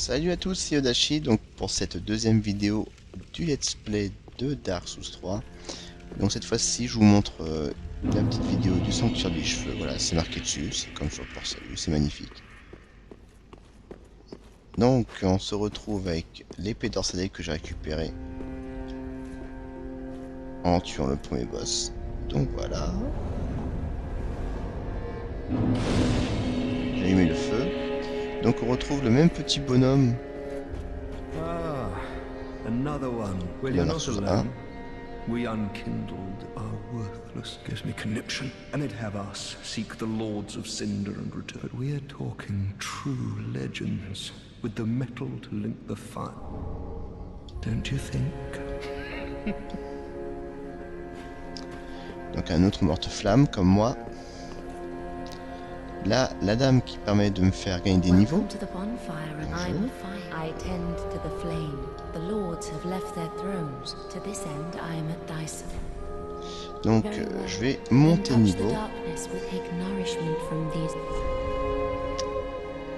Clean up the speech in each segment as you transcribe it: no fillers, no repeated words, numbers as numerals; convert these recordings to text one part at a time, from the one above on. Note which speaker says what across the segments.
Speaker 1: Salut à tous, c'est Yodashi, donc pour cette deuxième vidéo du let's play de Dark Souls 3. Donc cette fois-ci je vous montre la petite vidéo du sanctuaire des cheveux, voilà c'est marqué dessus, c'est comme sur le port salut, c'est magnifique. Donc on se retrouve avec l'épée d'Orsadale que j'ai récupérée en tuant le premier boss. Donc voilà. J'ai allumé le feu. Donc on retrouve le même petit bonhomme.
Speaker 2: Ah, another one. Well, you're not alone. We unkindled are worthless, gives me conniption. And they'd have us seek the lords of Cinder and return. But we're talking true legends, with the metal to link the fire. Don't you think?
Speaker 1: Donc un autre morte-flamme comme moi. Là, la dame qui permet de me faire gagner des niveaux. Donc je vais monter de niveau.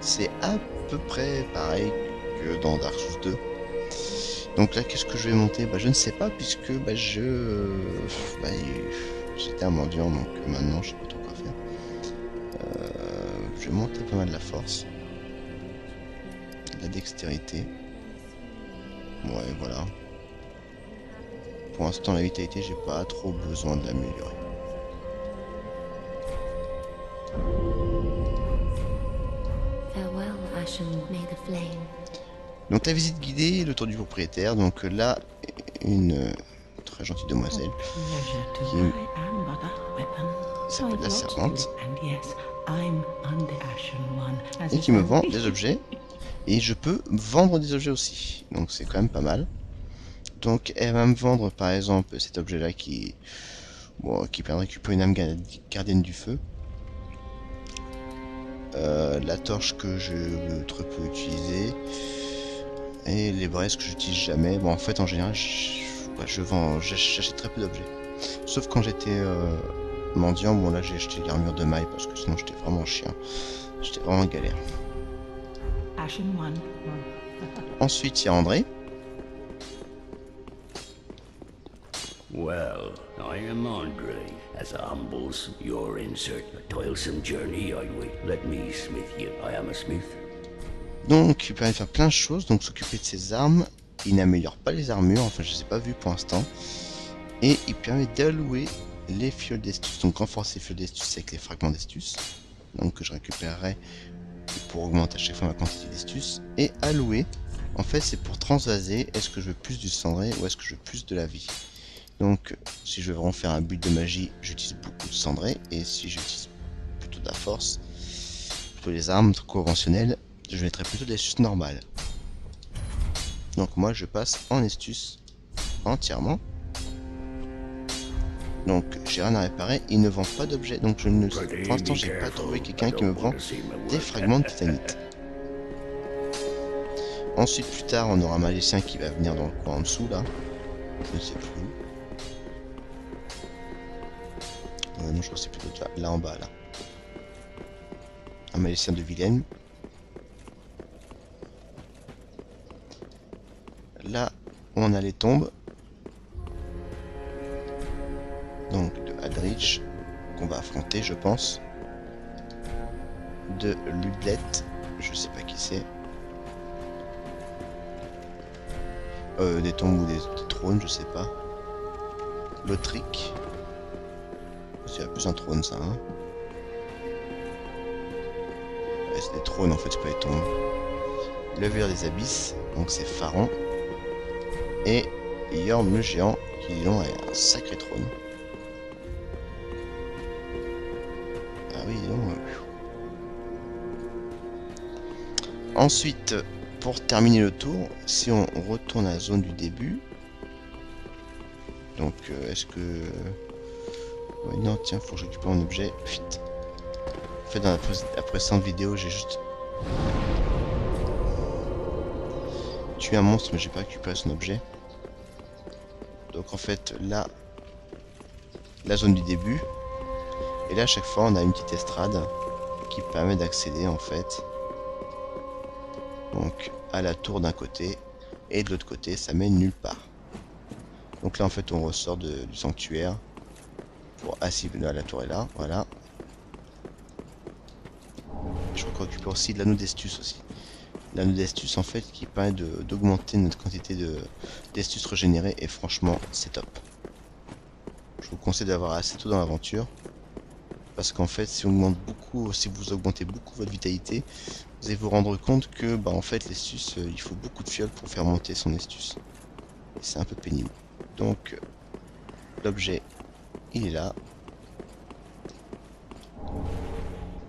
Speaker 1: C'est à peu près pareil que dans Dark Souls 2. Donc là, qu'est-ce que je vais monter? Je ne sais pas, puisque j'étais un mendiant, donc maintenant je sais pas trop quoi faire. Je vais monter pas mal de la force, la dextérité. Ouais, voilà. Pour l'instant, la vitalité, j'ai pas trop besoin de l'améliorer. Donc la visite guidée, le tour du propriétaire. Donc là, une très gentille demoiselle qui s'appelle la servante et qui me vend des objets. Et je peux vendre des objets aussi, donc c'est quand même pas mal. Donc elle va me vendre par exemple cet objet là qui permet de récupérer une âme gardienne du feu. La torche que je très peu utiliser. Et les braises que j'utilise jamais. Bon, en fait en général j'achète très peu d'objets. Sauf quand j'étais mendiant, bon là j'ai acheté l'armure de maille parce que sinon j'étais vraiment chien. J'étais vraiment galère. Ensuite il y a André.
Speaker 3: Well, I am Andre. As a humbles your insert, a toilsome journey I wait. Let me smith you. I am a smith.
Speaker 1: Donc il permet de faire plein de choses, donc s'occuper de ses armes. Il n'améliore pas les armures, enfin je ne les ai pas vues pour l'instant. Et il permet d'allouer les fioles d'estus, donc renforcer les fioles d'estus avec les fragments d'estus, donc que je récupérerai pour augmenter à chaque fois ma quantité d'estus. Et allouer, en fait c'est pour transvaser, est-ce que je veux plus du cendré ou est-ce que je veux plus de la vie. Donc si je veux vraiment faire un build de magie, j'utilise beaucoup de cendré, et si j'utilise plutôt de la force, plutôt les armes conventionnelles, je mettrai plutôt des astuces normales. Donc moi je passe en astuce entièrement. Donc j'ai rien à réparer, il ne vend pas d'objets, donc je ne, pour l'instant j'ai pas trouvé quelqu'un qui me vend des fragments de titanite. Ensuite plus tard on aura un magicien qui va venir dans le coin en dessous là, je ne sais plus où. Non je crois que c'est plutôt là en bas là. Un magicien de Vilaine. Là on a les tombes. Donc de Aldrich qu'on va affronter je pense. De Ludlette, je sais pas qui c'est. Des tombes ou des trônes, je sais pas. Lothric. C'est plus un trône ça hein. Ouais, c'est des trônes en fait, c'est pas des tombes. Le verre des abysses, donc c'est Pharaon. Et Yorm le géant qui disons est un sacré trône. Ah oui non. Ensuite, pour terminer le tour, si on retourne à la zone du début, donc est-ce que... Ouais, non tiens, faut que je récupère un objet, vite. En fait dans la précédente vidéo j'ai juste tué un monstre mais j'ai pas récupéré son objet. Donc en fait là, la zone du début, et là à chaque fois on a une petite estrade qui permet d'accéder en fait Donc à la tour d'un côté, et de l'autre côté ça mène nulle part. Donc là en fait on ressort du sanctuaire pour là la tour est là, voilà. Je crois qu'on récupère aussi de l'anneau d'Estus aussi. L'anneau d'Estus en fait qui permet d'augmenter notre quantité d'Estus régénérée et franchement c'est top. Je vous conseille d'avoir assez tôt dans l'aventure. Parce qu'en fait si vous augmentez beaucoup votre vitalité, vous allez vous rendre compte que en fait l'Estus il faut beaucoup de fioles pour faire monter son Estus. Et c'est un peu pénible. Donc l'objet il est là.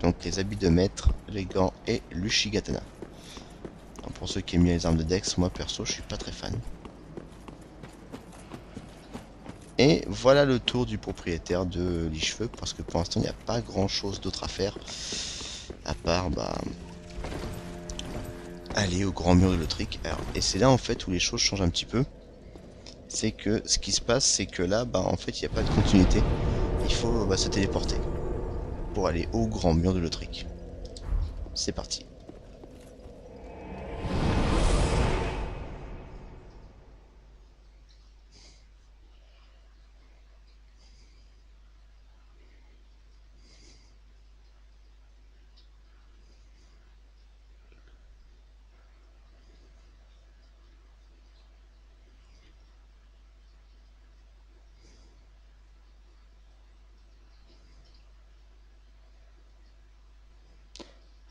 Speaker 1: Donc les habits de maître, les gants et l'Ushigatana. Pour ceux qui aiment bien les armes de Dex, moi perso je suis pas très fan. Et voilà le tour du propriétaire de Lichefeu, parce que pour l'instant il n'y a pas grand chose d'autre à faire. À part aller au grand mur de Lothric. Et c'est là en fait où les choses changent un petit peu. C'est que ce qui se passe c'est que là en fait il n'y a pas de continuité. Il faut se téléporter pour aller au grand mur de Lothric. C'est parti.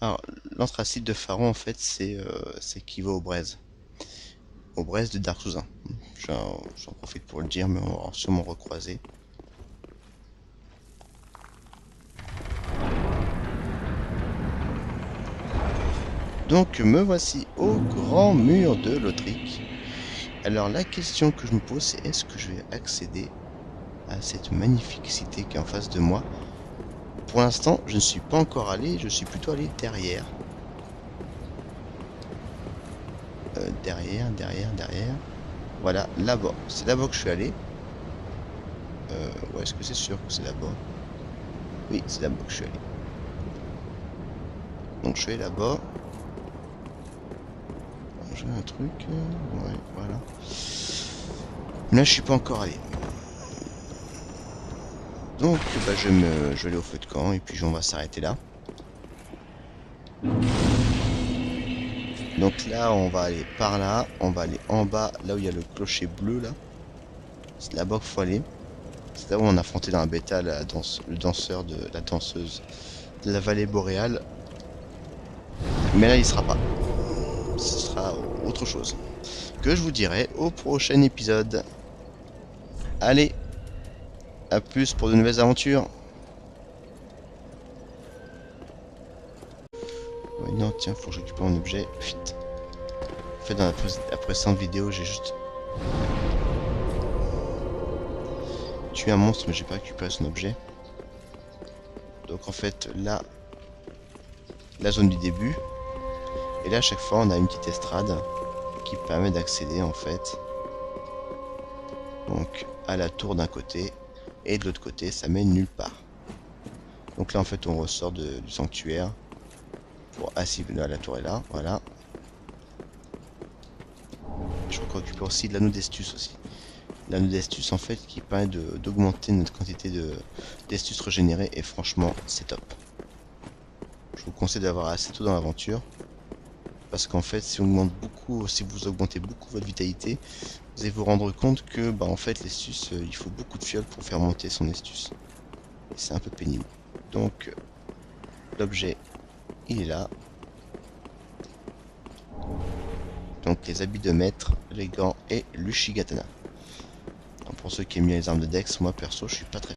Speaker 1: Alors, l'anthracite de Pharaon, en fait, c'est équivaut aux braises. Aux braises de Dark Souls 1. J'en profite pour le dire, mais on va sûrement recroiser. Donc, me voici au grand mur de Lothric. Alors, la question que je me pose, c'est est-ce que je vais accéder à cette magnifique cité qui est en face de moi? Pour l'instant, je ne suis pas encore allé, je suis plutôt allé derrière. Derrière. Voilà, là-bas. C'est là-bas que je suis allé. Ouais, est-ce que c'est sûr que c'est là-bas? Oui, c'est là-bas que je suis allé. Donc je suis allé là-bas. J'ai un truc. Ouais, voilà. Là, je suis pas encore allé. Donc, je vais aller au feu de camp et puis on va s'arrêter là. Donc là, on va aller par là. On va aller en bas, là où il y a le clocher bleu, là. C'est là-bas qu'il faut aller. C'est là où on a affronté dans la bêta le danseur de la danseuse de la vallée boréale. Mais là, il sera pas. Ce sera autre chose. Que je vous dirai au prochain épisode. Allez, à plus pour de nouvelles aventures. Ouais, non, tiens, faut que je récupère mon objet. Vite. En fait, dans la précédente vidéo, j'ai juste tué un monstre, mais j'ai pas récupéré son objet. Donc en fait, là, la zone du début. Et là, à chaque fois, on a une petite estrade qui permet d'accéder en fait. Donc à la tour d'un côté, et de l'autre côté, ça mène nulle part. Donc là, en fait, on ressort du sanctuaire pour là la tour est là, voilà. Je crois qu'on récupère aussi de l'anneau d'Estus aussi. L'anneau d'Estus en fait qui permet d'augmenter notre quantité d'Estus régénérée et franchement c'est top. Je vous conseille d'avoir assez tôt dans l'aventure. Parce qu'en fait si vous augmentez beaucoup votre vitalité, vous allez vous rendre compte que en fait l'Estus il faut beaucoup de fioles pour faire monter son Estus. Et c'est un peu pénible. Donc l'objet il est là. Donc les habits de maître, les gants et l'Ushigatana. Pour ceux qui aiment bien les armes de Dex, moi perso je suis pas très...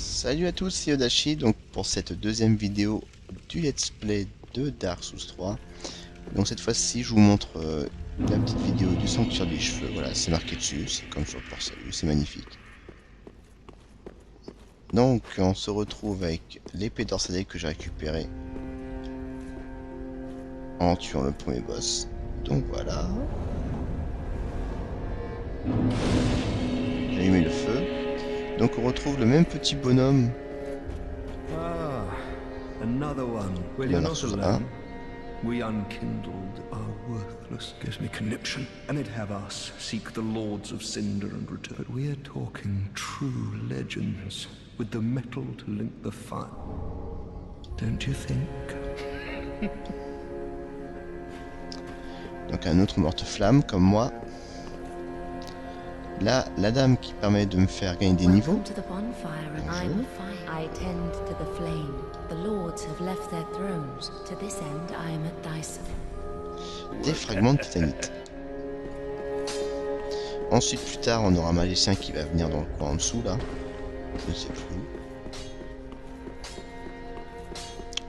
Speaker 1: Salut à tous, c'est Yodachi, donc pour cette deuxième vidéo du let's play de Dark Souls 3. Donc cette fois-ci je vous montre la petite vidéo du sanctuaire des cheveux, voilà c'est marqué dessus, c'est comme sur le port salut, c'est magnifique. Donc on se retrouve avec l'épée d'Orsadec que j'ai récupérée en tuant le premier boss. Donc voilà. J'ai allumé le feu. Donc on retrouve le même petit bonhomme
Speaker 2: Another one. Well,
Speaker 1: Il y
Speaker 2: you're
Speaker 1: en a
Speaker 2: not
Speaker 1: toujours
Speaker 2: alone. We unkindled are worthless, gives me conniption, and it'd have us seek the lords of Cinder and return. But we're talking true legends, with the metal to link the fire. Don't you think?
Speaker 1: Donc un autre morte-flamme comme moi. Là, la dame qui permet de me faire gagner des niveaux.
Speaker 4: Welcome to the bonfire, and I'm a fire. I tend to the flame. The lords have left their thrones. To this end, I am at thy side.
Speaker 1: Des fragments de titanite. Ensuite, plus tard, on aura un magicien qui va venir dans le coin en dessous, là. Je ne sais plus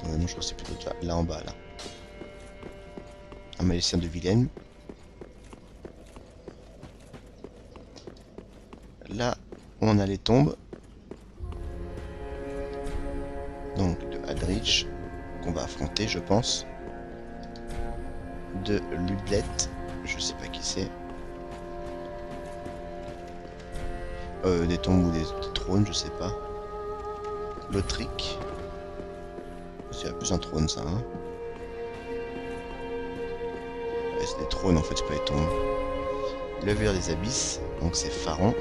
Speaker 1: où. Non, je crois que c'est plutôt là en bas, là. Un magicien de Vilaine. Là, on a les tombes. Donc, de Aldrich, qu'on va affronter, je pense. De Lublette, je sais pas qui c'est. Des tombes ou des trônes, je sais pas. Lothric. C'est plus un trône, ça, hein. Ouais, c'est des trônes, en fait, c'est pas des tombes. Le verre des abysses, donc c'est Pharaon.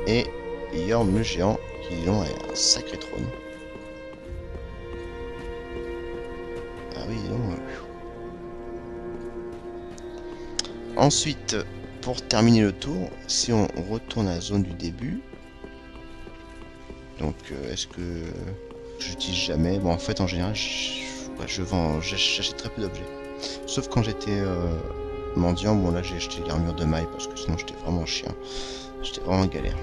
Speaker 1: Et Yorm le géant, qui ont un sacré trône. Ah oui, non. Ensuite, pour terminer le tour, si on retourne à la zone du début, donc est-ce que j'utilise jamais? Bon, en fait, en général, j'achète très peu d'objets. Sauf quand j'étais mendiant, bon là j'ai acheté l'armure de maille parce que sinon j'étais vraiment chien. J'étais vraiment galère.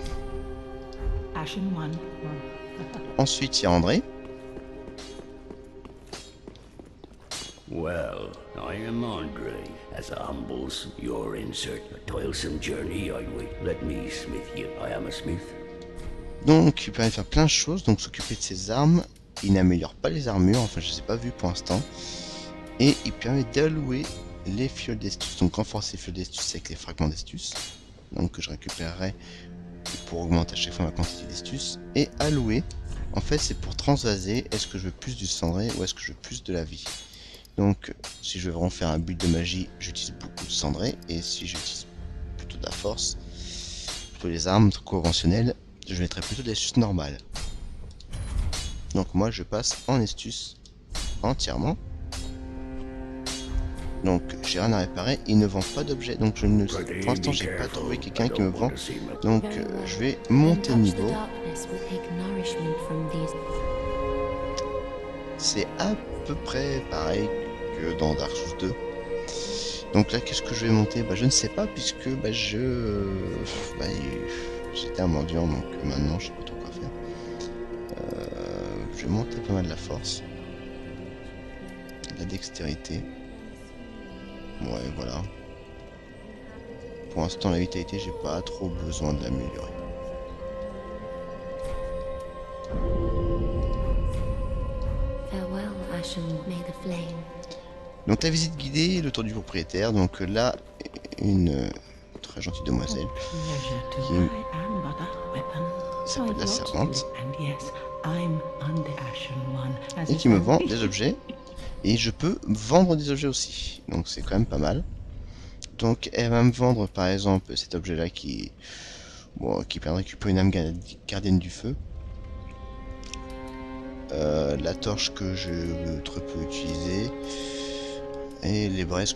Speaker 1: Ensuite, il y a André.
Speaker 3: Well, I am Andre. As a humbles your insert, a toilsome journey I wait. Let me smith you. I am a smith.
Speaker 1: Donc, il permet de faire plein de choses. Donc, s'occuper de ses armes. Il n'améliore pas les armures. Enfin, je ne les ai pas vues pour l'instant. Et il permet d'allouer les fioles d'estus. Donc, renforcer les fioles d'estus avec les fragments d'estus. Donc, que je récupérerai pour augmenter à chaque fois ma quantité d'estus. Et allouer, en fait, c'est pour transvaser. Est-ce que je veux plus du cendré ou est-ce que je veux plus de la vie? Donc, si je veux vraiment faire un build de magie, j'utilise beaucoup de cendré. Et si j'utilise plutôt de la force, plutôt les armes conventionnelles, je mettrai plutôt des astuces normales. Donc moi, je passe en astuce entièrement. Donc, j'ai rien à réparer. Il ne vend pas d'objets. Donc, je ne, pour l'instant, j'ai pas trouvé quelqu'un qui me vend. Donc, je vais monter de niveau. C'est à peu près pareil que dans Dark Souls 2. Donc là, qu'est-ce que je vais monter? Bah, je ne sais pas, puisque bah, j'étais un mendiant, donc maintenant je sais pas trop quoi faire. Je vais monter pas mal la force, la dextérité. Ouais, voilà. Pour l'instant, la vitalité, j'ai pas trop besoin de l'améliorer. Donc la visite guidée, le tour du propriétaire. Donc là, une très gentille demoiselle qui s'appelle la servante et qui me vend des objets. Et je peux vendre des objets aussi. Donc c'est quand même pas mal. Donc elle va me vendre par exemple cet objet là qui permet de récupérer une âme gardienne du feu. La torche que je très peu utiliser. Et les braises